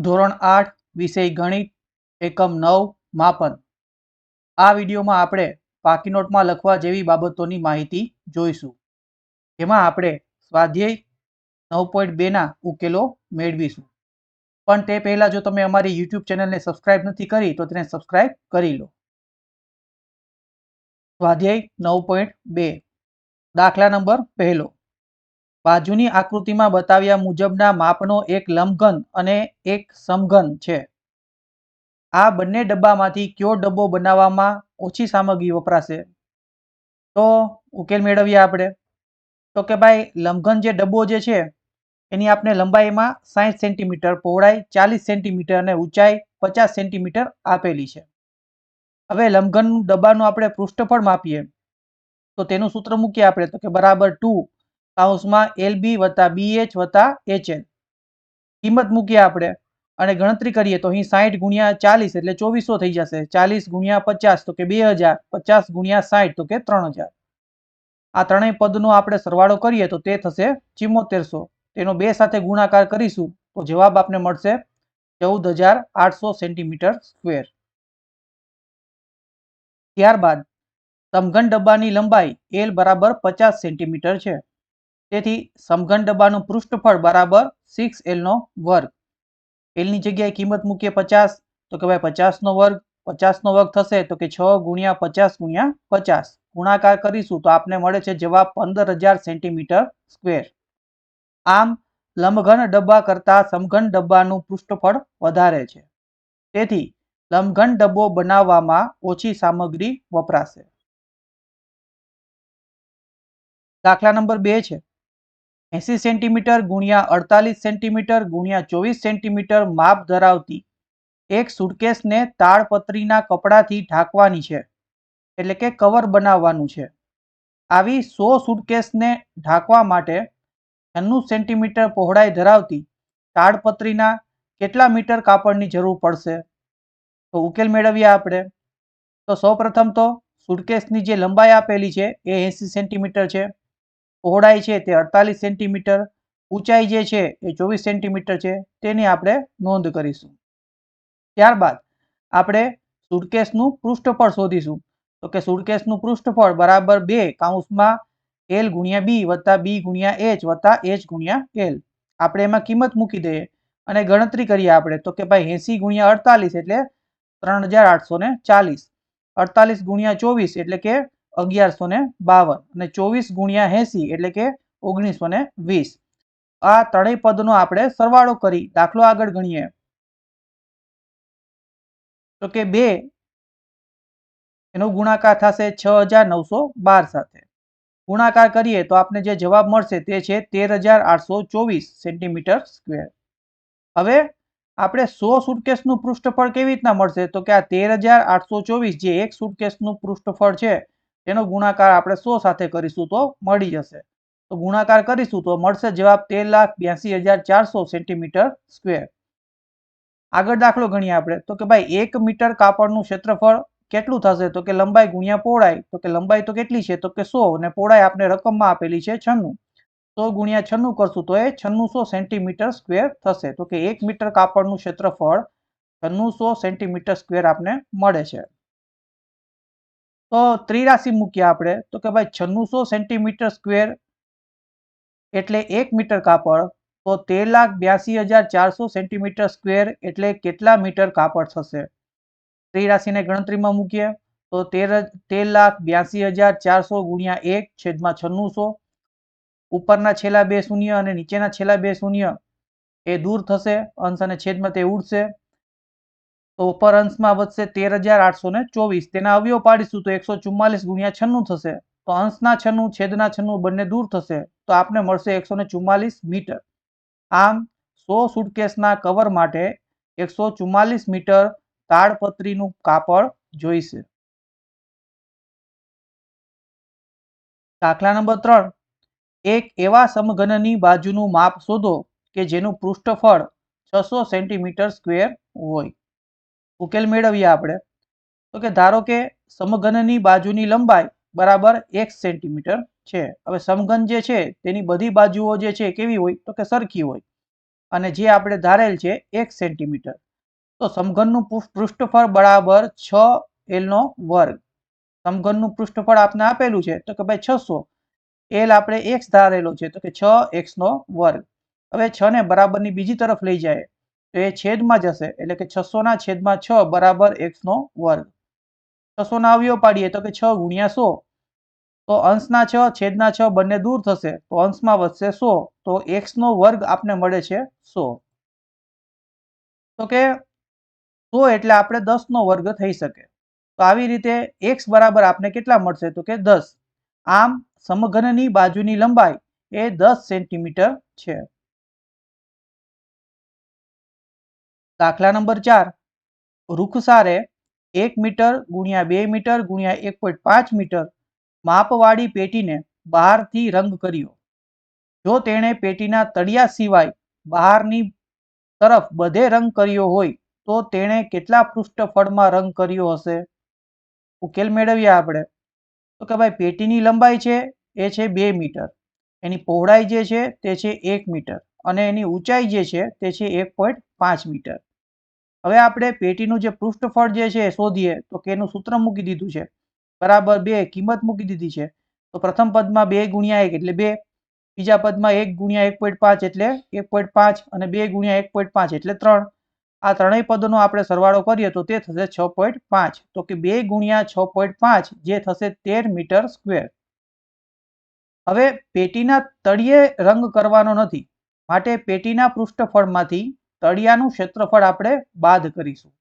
ધોરણ 8 વિષય ગણિત એકમ 9 માપન. આ વિડીયોમાં આપણે પાકી નોટમાં લખવા જેવી બાબતોની માહિતી જોઈશું. જેમાં આપણે સ્વાધ્યાય 9.2 ના ઉકેલો મેળવીશું. પણ તે પહેલા જો તમે અમારી YouTube ચેનલને સબસ્ક્રાઇબ નથી કરી તો તેને સબસ્ક્રાઇબ કરી લો. સ્વાધ્યાય 9.2 દાખલા નંબર પહેલો. બાજુની આકૃતિમાં બતાવ્યા મુજબના માપનો એક લંબઘન અને એક સમઘન છે. આ બંને ડબ્બામાંથી કયો ડબ્બો બનાવવામાં ઓછી સામગ્રી વપરાશે? તો ઉકેલ મેળવીએ આપણે. તો કે ભાઈ લંબઘન જે ડબ્બો જે છે એની આપણે લંબાઈમાં 60 સેન્ટીમીટર, પહોળાઈ 40 સેન્ટીમીટર અને ઊંચાઈ 50 સેન્ટીમીટર આપેલી છે. હવે લંબઘન ડબ્બાનું આપણે પૃષ્ઠફળ માપીએ તો તેનું સૂત્ર મૂકીએ આપણે તો કે બરાબર 2 કૌંસમાં LB વત્તા BH વત્તા HL. કિંમત મૂકીએ આપણે અને ગણતરી કરીએ તો અહીં 60 ગુણ્યા 40 એટલે 2400 થઈ જશે. 40 ગુણ્યા 50 તો કે 2000, 50 ગુણ્યા 60 તો કે 3000. આ ત્રણેય પદનો આપણે સરવાળો કરીએ તો તે થશે 7400. તેનો 2 સાથે ગુણાકાર કરીશું તો જવાબ આપને મળશે 14800 સેન્ટીમીટર સ્ક્વેર. ત્યારબાદ સમઘન ડબ્બાની લંબાઈ L બરાબર 50 સેન્ટીમીટર છે. તેથી સમઘન ડબ્બાનું પૃષ્ઠફળ બરાબર 6L નો વર્ગ. L ની જગ્યાએ કિંમત મૂકીએ 50 તો કે ભાઈ 50 નો વર્ગ. 50 નો વર્ગ થશે તો કે 6 ગુણ્યા 50 ગુણ્યા 50. ગુણાકાર કરીશું તો આપને મળે છે જવાબ 15000 સેન્ટીમીટર સ્ક્વેર. આમ લંબઘન ડબ્બા કરતા સમઘન ડબ્બાનું પૃષ્ઠફળ વધારે છે. તેથી લંબઘન ડબ્બો બનાવવામાં ઓછી સામગ્રી વપરાશે. દાખલા નંબર 2 છે. 80 સેન્ટીમીટર ગુણ્યા 48 સેન્ટીમીટર ગુણ્યા 24 સેન્ટીમીટર માપ ધરાવતી એક સુટકેસને તાડપત્રીના કપડાથી ઢાંકવાની છે, એટલે કે કવર બનાવવાનું છે. આવી 100 સુટકેસને ઢાંકવા માટે 96 સેન્ટીમીટર પહોળાઈ ધરાવતી તાડપત્રીના કેટલા મીટર કાપડની જરૂર પડશે? તો ઉકેલ મેળવીએ આપણે. તો સૌપ્રથમ તો સુટકેસની જે લંબાઈ આપેલી છે એ 80 સેન્ટીમીટર છે, પહોળાઈ છે તે 48 સેન્ટીમીટર, ઊંચાઈ જે છે એ 24 સેન્ટીમીટર છે. તેની આપણે નોંધ કરીશું. ત્યારબાદ આપણે સુટકેસનું પૃષ્ઠફળ શોધીશું. તો કે સુટકેસનું પૃષ્ઠફળ બરાબર 2 કૌંસમાં L ગુણ્યા B વત્તા B ગુણ્યા H વત્તા H ગુણ્યા L. આપણે એમાં કિંમત મૂકી દઈએ અને ગણતરી કરીએ આપણે તો કે ભાઈ 80 ગુણ્યા 48 એટલે 3840. 48 ગુણ્યા 24 એટલે કે 1152 અને 24 ગુણ્યા 80 એટલે કે 1920. આ ત્રણેય પદનો આપણે સરવાળો કરી દાખલો આગળ ગણીએ તો કે 2 એનો ગુણાકાર થશે 6912 સાથે. ગુણાકાર કરીએ તો આપને જે જવાબ મળશે તે છે 13824 સેન્ટીમીટર સ્ક્વેર. હવે આપણે 100 સુટકેસનું પૃષ્ઠફળ કેવી રીતના મળશે? તો કે આ 13824 જે એક સુટકેસનું પૃષ્ઠફળ છે તેનો ગુણાકાર આપણે 100 સાથે કરીશું તો મળી જશે. તો ગુણાકાર કરીશું તો મળશે જવાબ 13,82,400 સેન્ટીમીટર સ્ક્વેર. આગળ દાખલો ગણીએ આપણે તો કે ભાઈ 1 મીટર કાપડનું ક્ષેત્રફળ કેટલું થશે? તો કે લંબાઈ ગુણ્યા પહોળાઈ. તો કે લંબાઈ તો કેટલી છે? તો કે 100 અને પહોળાઈ આપણે રકમમાં આપેલી છે 96. 100 ગુણ્યા 96 કરશું તો એ 9600 સેન્ટીમીટર સ્ક્વેર થશે. તો કે 1 મીટર કાપડનું ક્ષેત્રફળ 9600 સેન્ટીમીટર સ્ક્વેર આપને મળે છે. તો ત્રિરાશિ મૂકીએ આપણે તો કે ભાઈ 9600 સેન્ટીમીટર સ્ક્વેર એટલે 1 મીટર કાપડ, તો 13,82,400 સેન્ટીમીટર સ્ક્વેર એટલે કેટલા મીટર કાપડ થશે? ત્રિરાશિને ગણતરીમાં મૂકીએ તો 13,82,400 ગુણ્યા 1 છેદમાં 9600. ઉપરના છેલ્લા બે શૂન્ય અને નીચેના છેલ્લા બે શૂન્ય એ દૂર થશે, અંશ અને છેદમાં તે ઉડશે. તો ઉપર અંશમાં વધશે 13,824. તેના અવયવ પાડીશું તો 144 ગુણ્યા 96 થશે. તો અંશના 96 છેદના 96 બંને દૂર થશે તો આપને મળશે 144 મીટર. આમ 100 સુટકેસના કવર માટે 144 મીટર તાડપત્રીનું કાપડ જોઈશે. દાખલા નંબર 3. એક એવા સમઘનની બાજુનું માપ શોધો કે જેનું પૃષ્ઠફળ 600 સેન્ટીમીટર સ્ક્વેર હોય. ઉકેલ મેળવીએ આપણે તો કે ધારો કે સમઘનની બાજુની લંબાઈ બરાબર 1 સેન્ટીમીટર છે. હવે સમઘન જે છે તેની બધી બાજુઓ જે છે કેવી હોય? તો કે સરખી હોય. અને જે આપણે ધારેલ છે 1 સેન્ટીમીટર. તો સમઘનનું પૃષ્ઠફળ બરાબર 6l નો વર્ગ. સમઘનનું પૃષ્ઠફળ આપને આપેલું છે તો કે ભાઈ 600, l આપણે x ધારેલો છે તો કે 6x નો વર્ગ. હવે 6 ને બરાબરની બીજી તરફ લઈ જાય તો એ છેદમાં જશે એટલે કે 600 ના છેદમાં 6 બરાબર x નો વર્ગ. 600 ના અવયવ પાડીએ તો કે 6 ગુણ્યા 100, તો અંશના 6 છેદના 6 બંને દૂર થશે તો અંશમાં વધશે 100, તો x નો વર્ગ આપને મળે છે 100. તો કે 100 એટલે આપણે 10 નો વર્ગ થઈ શકે. તો આવી રીતે x બરાબર આપને કેટલા મળશે તો કે 10. આમ સમઘનની બાજુની લંબાઈ એ 10 સેન્ટીમીટર છે. દાખલા નંબર 4, વૃક્ષસારે 1 મીટર ગુણ્યા 2 મીટર ગુણ્યા 1.5 મીટર માપવાળી પેટીને બહારથી રંગ કર્યો. જો તેણે પેટીના તળિયા સિવાય બહારની તરફ બધે રંગ કર્યો હોય તો તેણે કેટલા પૃષ્ઠફળમાં રંગ કર્યો હશે? ઉકેલ મેળવીએ આપણે. તો કે ભાઈ પેટીની લંબાઈ છે એ છે 2 મીટર, એની પહોળાઈ જે છે તે છે 1 મીટર અને એની ઊંચાઈ જે છે તે છે 1.5 મીટર. હવે આપણે પેટીનું જે પૃષ્ઠફળ જે છે શોધીએ તો કે એનું સૂત્ર મૂકી દીધું છે, બરાબર 2 કિંમત મૂકી દીધી છે. તો પ્રથમ પદમાં 2 ગુણ્યા 1 એટલે 2, બીજા પદમાં 1 ગુણ્યા 1.5 એટલે 1.5 અને 2 ગુણ્યા 1.5 એટલે 3. આ ત્રણેય પદોનો આપણે સરવાળો કરીએ તો તે થશે 6.5. તો કે 2 ગુણ્યા 6.5 જે થશે 13 મીટર સ્ક્વેર. હવે પેટીના તળિયે રંગ કરવાનો નથી, માટે પેટીના પૃષ્ઠફળમાંથી તળિયાનું ક્ષેત્રફળ આપણે બાદ કરીશું.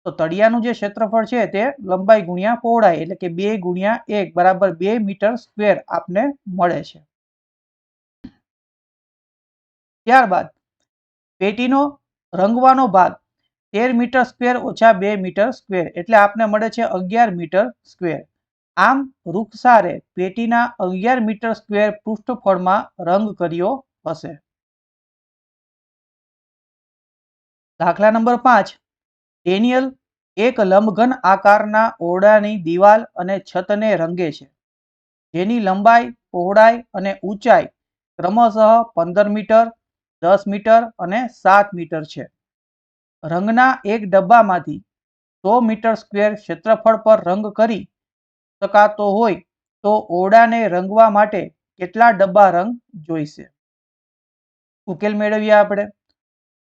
તો તળિયાનું જે ક્ષેત્રફળ છે તે લંબાઈ ગુણ્યા પહોળાઈ એટલે કે 2 ગુણ્યા 1 બરાબર 2 મીટર સ્ક્વેર આપને મળે છે. ત્યારબાદ પેટીનો રંગવાનો ભાગ 13 મીટર સ્ક્વેર ઓછા 2 મીટર સ્ક્વેર એટલે આપને મળે છે 11 મીટર સ્ક્વેર. આમ વૃક્ષસારે પેટીના 11 મીટર સ્ક્વેર પૃષ્ઠફળમાં રંગ કર્યો હશે. દાખલા નંબર 5, ડેનિયલ એક લંબઘન આકારના ઓરડાની દિવાલ અને છતને રંગે છે, જેની લંબાઈ, પહોળાઈ અને ઊંચાઈ ક્રમશઃ 15 મીટર, 10 મીટર અને 7 મીટર છે. રંગના એક ડબ્બામાંથી 100 મીટર સ્ક્વેર ક્ષેત્રફળ પર રંગ કરી શકાતો હોય તો ઓરડાને રંગવા માટે કેટલા ડબ્બા રંગ જોઈશે? ઉકેલ મેળવીએ આપણે.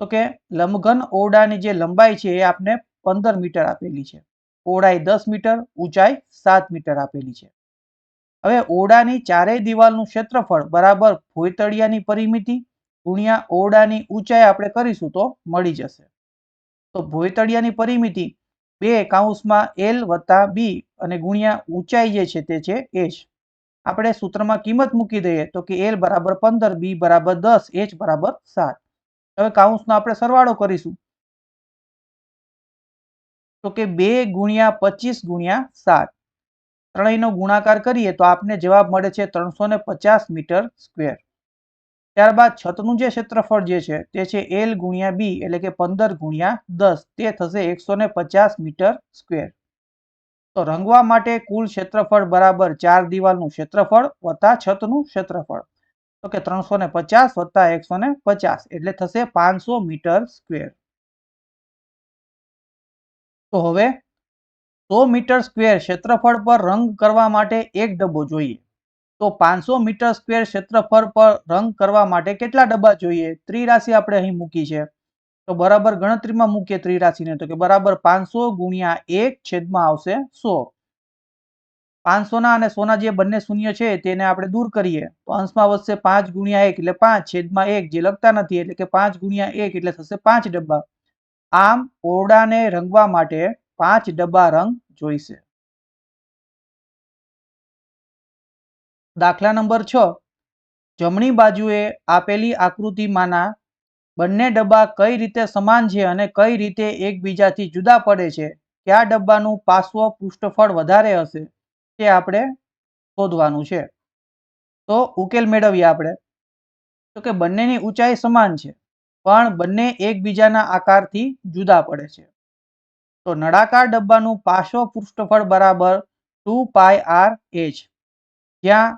તો કે લંબઘન ઓરડાની જે લંબાઈ છે એ આપને 15 મીટર આપેલી છે, પહોળાઈ 10 મીટર, ઊંચાઈ 7 મીટર આપેલી છે. હવે ઓરડાની ચારેય દિવાલનું ક્ષેત્રફળ બરાબર ભોયતળિયાની પરિમિતિ ગુણ્યા ઓરડાની ઊંચાઈ આપણે કરીશું તો મળી જશે. તો ભોયતળિયાની પરિમિતિ 2 L + b અને ગુણ્યા ઊંચાઈ જે છે તે છે h. આપણે સૂત્રમાં કિંમત મૂકી દઈએ તો કે L બરાબર 15, b બરાબર 10, h બરાબર 7. હવે કૌંસનો આપણે સરવાળો કરીશું તો કે 2 ગુણ્યા 25 ગુણ્યા 7, ત્રણેયનો ગુણાકાર કરીએ તો આપને જવાબ મળે છે 350 મીટર સ્ક્વેર. ત્યારબાદ છતનું જે ક્ષેત્રફળ જે છે તે છે L ગુણ્યા b એટલે કે 15 ગુણ્યા 10, તે થશે 150 મીટર સ્ક્વેર. તો રંગવા માટે કુલ ક્ષેત્રફળ બરાબર 4 દિવાલનું ક્ષેત્રફળ વત્તા છતનું ક્ષેત્રફળ. તો કે 350 વત્તા 150 એટલે થશે 500 મીટર સ્ક્વેર. તો હવે 100 મીટર સ્ક્વેર ક્ષેત્રફળ પર રંગ કરવા માટે એક ડબ્બો જોઈએ. તો 500 મીટર સ્ક્વેર ક્ષેત્રફળ પર રંગ કરવા માટે કેટલા ડબ્બા જોઈએ? ત્રિરાશિ આપણે અહીં મૂકી છે તો બરાબર ગણતરીમાં મૂકીએ ત્રિરાશિને તો કે બરાબર 500 ગુણ્યા 1 છેદમાં આવશે 100. 500 ના અને 100 ના જે બંને શૂન્ય છે તેને આપણે દૂર કરીએ તો અંશમાં વધશે 5 ગુણ્યા 1 એટલે 5 છેદમાં 1 જે લખતા નથી એટલે કે 5 ગુણ્યા 1 એટલે થશે 5 ડબ્બા. આમ ઓરડાને રંગવા માટે 5 ડબ્બા રંગ જોઈશે. દાખલા નંબર 6, જમણી બાજુએ આપેલી આકૃતિમાંના બંને ડબ્બા કઈ રીતે સમાન છે અને કઈ રીતે એકબીજાથી જુદા પડે છે, કયા ડબ્બાનું પાર્શ્વ પૃષ્ઠફળ વધારે હશે તે આપણે શોધવાનું છે. તો ઉકેલ મેળવીએ આપણે. તો કે બંનેની ઊંચાઈ સમાન છે પણ બંને એકબીજાના આકારથી જુદા પડે છે. તો નળાકાર ડબ્બાનું પાર્શ્વ પૃષ્ઠફળ બરાબર 2πr h, જ્યાં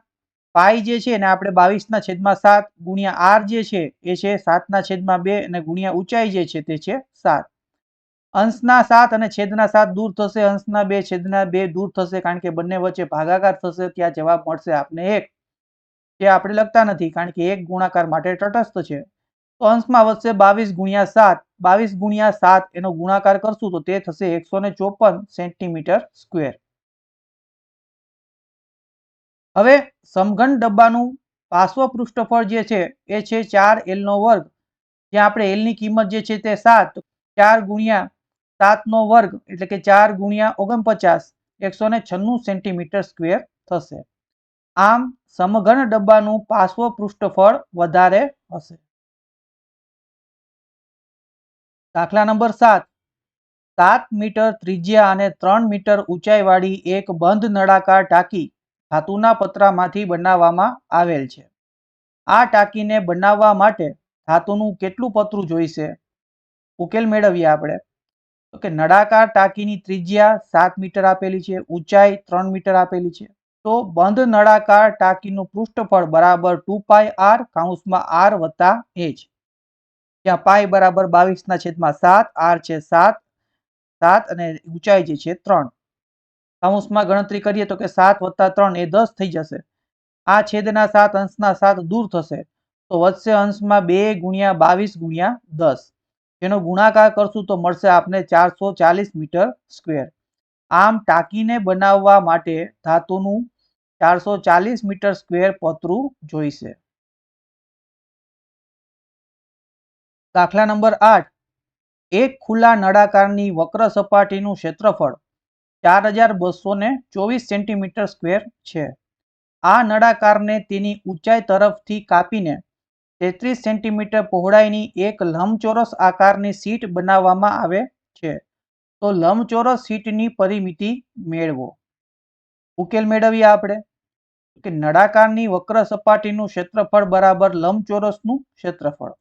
પાઈ જે છે એને આપણે 22/7 ગુણ્યા આર જે છે એ છે 7/2 અને ગુણ્યા ઊંચાઈ જે છે તે છે 7. અંશના 7 અને છેદના 7 દૂર થશે, અંશના 2 છેદના 2 દૂર થશે, કારણ કે બંને વચ્ચે ભાગાકાર થશે. ત્યાં જવાબ મળશે આપને 1. જે આપણે લખતા નથી કારણ કે 1 ગુણાકાર માટે તટસ્થ છે. તો અંશમાં વધશે 22/7. 22/7 એનો ગુણાકાર કરશું તો તે થશે 154 સેન્ટીમીટર સ્ક્વેર. હવે સમઘન ડબ્બાનું પાર્શ્વ પૃષ્ઠફળ જે છે એ છે 4l નો વર્ગ. જ્યાં આપણે l ની કિંમત જે છે તે 7, 4 ગુણ્યા 7 નો વર્ગ એટલે કે 4 ગુણ્યા 49, 196 સેન્ટીમીટર સ્ક્વેર થશે. આમ સમઘન ડબ્બાનું પાર્શ્વ પૃષ્ઠફળ વધારે હશે. દાખલા નંબર 7. 7 મીટર ત્રિજ્યા અને 3 મીટર ઊંચાઈવાળી એક બંધ નળાકાર ટાંકી ધાતુના પતરામાંથી બનાવવામાં આવેલ છે. આ ટાંકીને બનાવવા માટે ધાતુનું કેટલું પતરું જોઈશે? ઉકેલ મેળવીએ આપણે. તો કે નળાકાર ટાંકીની ત્રિજ્યા 7 મીટર આપેલી છે, ઊંચાઈ 3 મીટર આપેલી છે. તો બંધ નળાકાર ટાંકીનું પૃષ્ઠફળ બરાબર 2πr કૌંસમાં r વત્તા h. જ્યાં પાઈ બરાબર 22/7, r છે 7 અને ઊંચાઈ જે છે 3. કૌંસમાં ગણતરી કરીએ તો કે 7 + 3 એ 10 થઈ જશે. આ છેદના 7 અંશના 7 દૂર થશે તો વધશે અંશમાં 2 ગુણ્યા 22 ગુણ્યા 10. જેનો ગુણાકાર કરશું તો મળશે આપને 440 મીટર સ્ક્વેર. આમ ટાંકીને બનાવવા માટે ધાતુનું 440 મીટર સ્ક્વેર પતરું જોઈશે. દાખલા નંબર 8. એક ખુલ્લા નળાકારની વક્ર સપાટીનું ક્ષેત્રફળ 4224 સેન્ટીમીટર સ્ક્વેર છે. આ નળાકારને તેની ઊંચાઈ તરફથી કાપીને 33 સેન્ટીમીટર પહોળાઈની એક લંબચોરસ આકારની શીટ બનાવવામાં આવે છે. તો લંબચોરસ શીટની પરિમિતિ મેળવો. ઉકેલ મેળવીએ આપણે. કે નળાકારની વક્ર સપાટીનું ક્ષેત્રફળ બરાબર લંબચોરસનું ક્ષેત્રફળ.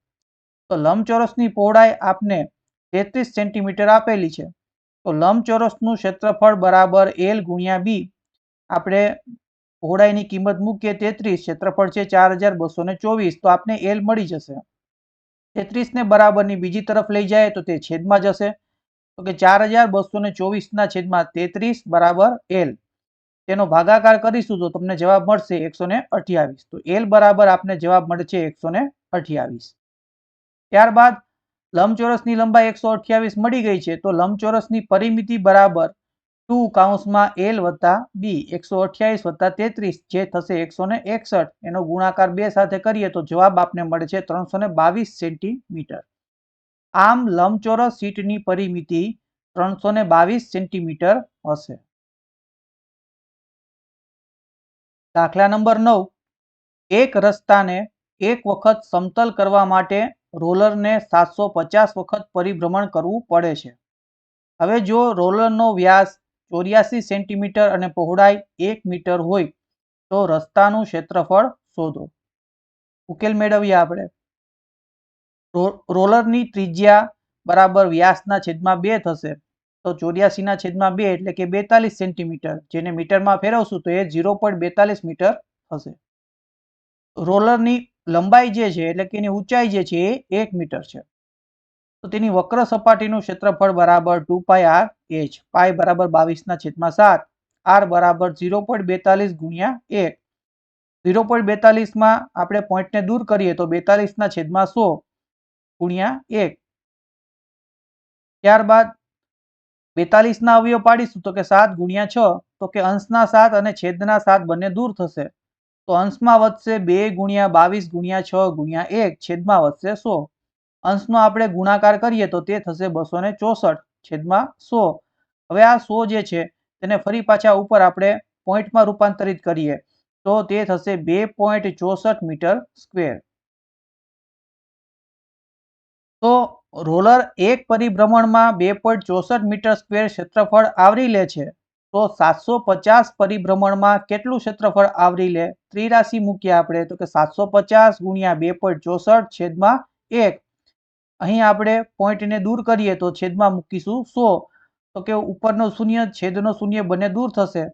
તો લંબચોરસની પહોળાઈ આપને 33 સેન્ટીમીટર આપેલી છે. તો લંબચોરસનું ક્ષેત્રફળ બરાબર l ગુણ્યા b. આપણે પહોળાઈની કિંમત મૂકીએ 33, ક્ષેત્રફળ છે 4224, તો આપને l મળી જશે. 33 ને બરાબરની બીજી તરફ લઈ જાય તો તે છેદમાં જશે. તો કે 4224/33 બરાબર l. તેનો ભાગાકાર કરીશું તો તમને જવાબ મળશે 128. તો l બરાબર આપને જવાબ મળે છે 128. ત્યારબાદ લંબચોરસની લંબાઈ 128 મળી ગઈ છે. તો લંબચોરસની પરિમિતિ બરાબર 2 કૌંસમાં l વત્તા b. 128 વત્તા 33 જે થશે 161. એનો ગુણાકાર 2 સાથે કરીએ તો જવાબ આપને મળે છે 322 સેન્ટીમીટર. આમ લંબચોરસ શીટની પરિમિતિ 322 સેન્ટીમીટર હશે. દાખલા નંબર 9. એક રસ્તાને એક વખત સમતલ કરવા માટે રોલરને 750 વખત પરિભ્રમણ કરવું પડે છે. હવે જો રોલરનો વ્યાસ 84 સેન્ટીમીટર અને પહોળાઈ 1 મીટર હોય તો રસ્તાનું ક્ષેત્રફળ શોધો. ઉકેલ મેળવીએ આપણે. રોલરની ત્રિજ્યા બરાબર વ્યાસના છેદમાં 2 થશે. તો 84/2 એટલે કે 42 સેન્ટીમીટર. જેને મીટરમાં ફેરવશું તો એ 0.42 મીટર થશે. રોલરની લંબાઈ જે છે એટલે કે એની ઊંચાઈ જે છે એ 1 મીટર છે. તો તેની વક્ર સપાટીનું ક્ષેત્રફળ બરાબર 2πr h. પાઈ બરાબર 22/7, r બરાબર 0.42 ગુણ્યા 1. 0.42 આપણે પોઈન્ટને દૂર કરીએ તો 42/100 ગુણ્યા 1. ત્યારબાદ 42 અવયવ પાડીશું તો કે 7 ગુણ્યા 6. તો કે અંશના 7 અને છેદના 7 બંને દૂર થશે. તો અંશમાં વધશે 2 ગુણ્યા 22 ગુણ્યા 6 ગુણ્યા 1. છેદમાં વધશે 100. અંશનો આપણે ગુણાકાર કરીએ તો તે થશે 264 છેદમાં 100. હવે આ 100 જે છે તેને ફરી પાછા ઉપર આપણે પોઈન્ટમાં રૂપાંતરિત કરીએ તો તે થશે 2.64 મીટર સ્ક્વેર. તો રોલર એક પરિભ્રમણમાં 2.64 મીટર સ્ક્વેર ક્ષેત્રફળ આવરી લે છે. તો 750 પરિભ્રમણમાં કેટલું ક્ષેત્રફળ આવરી લે? ત્રિરાશિ મૂકીએ આપણે તો કે 750 ગુણ્યા 2.64 છેદમાં 1. અહીં આપણે પોઈન્ટને દૂર કરીએ તો છેદમાં મૂકીશું 100. તો કે ઉપરનો શૂન્ય છેદનો શૂન્ય બંને દૂર થશે.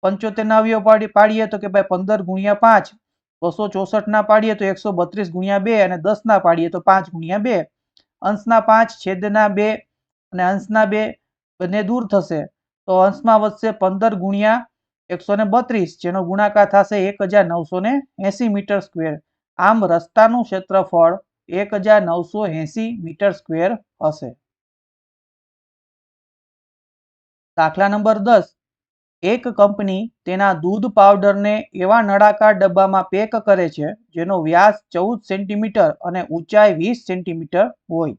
75 ના અવયવ પાડીએ તો કે ભાઈ 15 ગુણ્યા 5, 264 ના પાડીએ તો 132 ગુણ્યા 2 અને 10 ના પાડીએ તો 5 ગુણ્યા 2. અંશના 5 છેદના 2 અને અંશના 2 બંને દૂર થશે તો અંશમાં વધશે 15 ગુણ્યા 132, જેનો ગુણાકાર થશે 1980 મીટર સ્ક્વેર. આમ રસ્તાનું ક્ષેત્રફળ 1980 મીટર સ્ક્વેર હશે. દાખલા નંબર 10. એક કંપની તેના દૂધ પાવડરને એવા નળાકાર ડબ્બામાં પેક કરે છે જેનો વ્યાસ 14 સેન્ટીમીટર અને ઊંચાઈ 20 સેન્ટીમીટર હોય.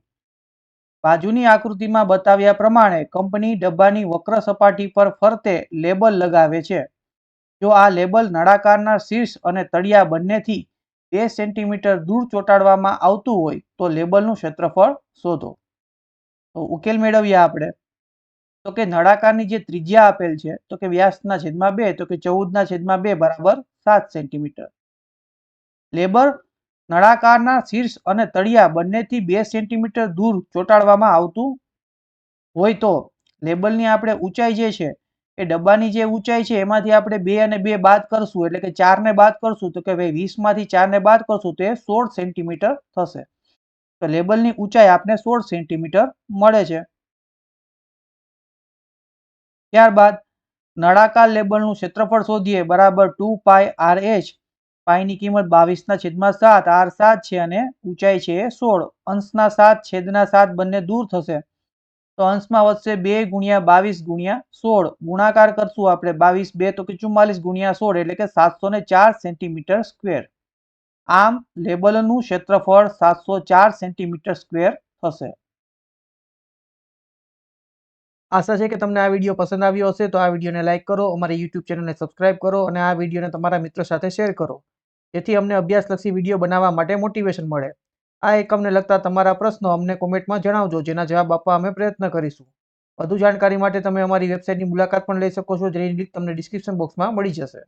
બાજુની આકૃતિમાં બતાવ્યા પ્રમાણે કંપની ડબ્બાની વક્ર સપાટી પર ફરતે લેબલ લગાવે છે. જો આ લેબલ નળાકારના શીર્ષ અને તળિયા બંનેથી 2 સેન્ટીમીટર દૂર ચોંટાડવામાં આવતું હોય તો લેબલનું ક્ષેત્રફળ શોધો. તો ઉકેલ મેળવીએ આપણે. તો કે નળાકારની જે ત્રિજ્યા આપેલ છે તો કે વ્યાસના છેદમાં 2 તો કે 14 ના છેદમાં 2 બરાબર 7 સેન્ટીમીટર. લેબલ નળાકારના શીર્ષ અને તળિયા બંનેથી 2 સેન્ટીમીટર દૂર ચોંટાડવામાં આવતું હોય તો લેબલની આપણે ઊંચાઈ જે છે એ ડબ્બાની જે ઊંચાઈ છે એમાંથી આપણે 2 અને 2 બાદ કરશું એટલે કે 4 ને બાદ કરશું તો કે ભાઈ 20 માંથી 4 ને બાદ કરશું તો એ 16 સેન્ટીમીટર થશે. તો લેબલની ઊંચાઈ આપણે 16 સેન્ટીમીટર મળે છે. ત્યારબાદ નળાકાર લેબલનું ક્ષેત્રફળ શોધીએ બરાબર 2 પાઈ RH. પાઈની કિંમત 22/7, R 7 છે અને ઊંચાઈ છે એ 16. અંશના 7 છેદના 7 બંને દૂર થશે તો અંશમાં વધશે 2 ગુણ્યા 22 ગુણ્યા 16. ગુણાકાર કરશું આપણે 22 2 તો કે 44 ગુણ્યા 16 એટલે કે 704 સેન્ટીમીટર સ્ક્વેર. આમ લેબલનું ક્ષેત્રફળ 704 સેન્ટીમીટર સ્ક્વેર થશે. આશા છે કે તમને આ વિડીયો પસંદ આવ્યો હશે. તો આ વિડીયોને લાઇક કરો, અમારી યુટ્યુબ ચેનલને સબસ્ક્રાઇબ કરો અને આ વિડીયોને તમારા મિત્રો સાથે શેર કરો, જેથી અમને અભ્યાસલક્ષી વિડીયો બનાવવા માટે મોટિવેશન મળે. આ એકમને લગતા તમારા પ્રશ્નો અમને કોમેન્ટમાં જણાવજો, જેના જવાબ આપવા અમે પ્રયત્ન કરીશું. વધુ જાણકારી માટે તમે અમારી વેબસાઇટની મુલાકાત પણ લઈ શકો છો, જેની લિંક તમને ડિસ્ક્રિપ્શન બોક્સમાં મળી જશે.